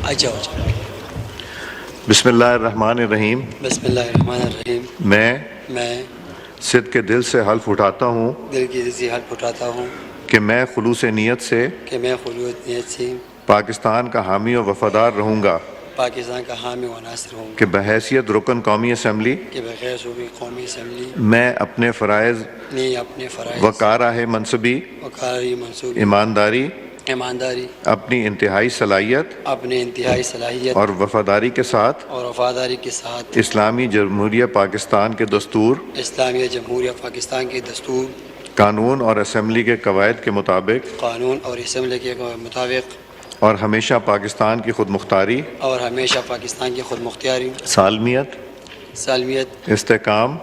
اچھا بسم اللہ الرحمن الرحیم. بسم اللہ الرحمن الرحیم. میں صدق کے دل سے حلف اٹھاتا ہوں دل کی سے حلف اٹھاتا ہوں کہ میں خلوص نیت سے خلوص نیت سے پاکستان کا حامی و وفادار رہوں گا پاکستان کا حامی و ناصر ہوں گا کہ بحیثیت رکن قومی اسمبلی کہ بغیر صوبی قومی اسمبلی میں اپنے فرائض اپنے فرائض وقارہ منصبی وقاری منصوبی ایمانداری اپنی انتہائی صلاحیت اور وفاداری کے ساتھ اسلامی جمہوریہ پاکستان کے دستور اسلامی جمہوریہ پاکستان کے دستور قانون اور اسمبلی کے قواعد کے مطابق اور ہمیشہ پاکستان کی خود مختاری سالمیت استحکام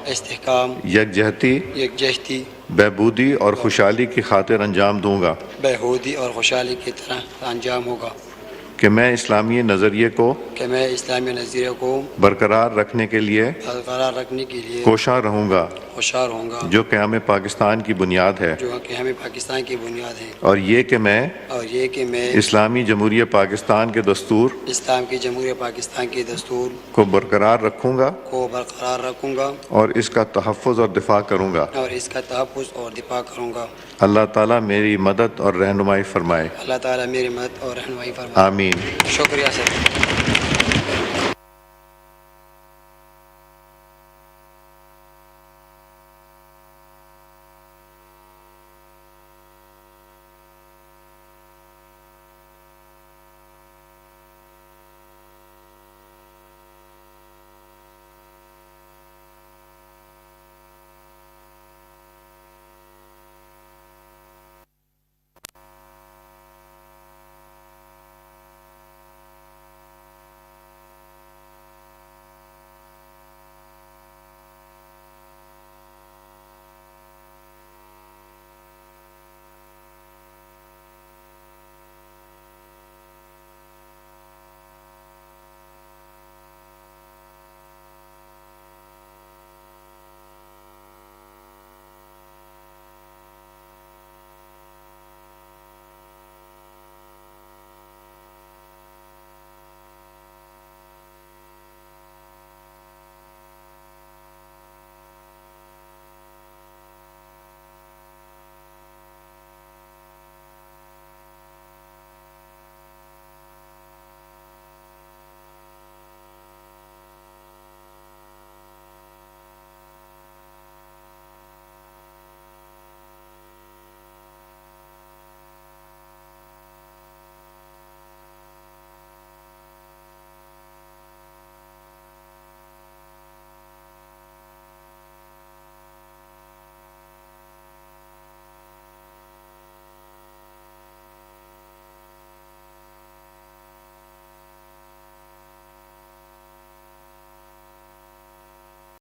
یکجہتی بہبودی اور خوشحالی کی خاطر انجام دوں گا کہ میں اسلامی نظریے کو برقرار رکھنے کے لیے کوشاں رہوں گا جو قیام پاکستان کی بنیاد ہے اور یہ کہ میں اسلامی جمہوریہ پاکستان کے دستور کو برقرار رکھوں گا اور اس کا تحفظ اور دفاع کروں گا. اللہ تعالیٰ میری مدد اور رہنمائی فرمائے. اللہ تعالیٰ میری مدد اور رہنمائی فرمائے. آمین. شکریہ سر.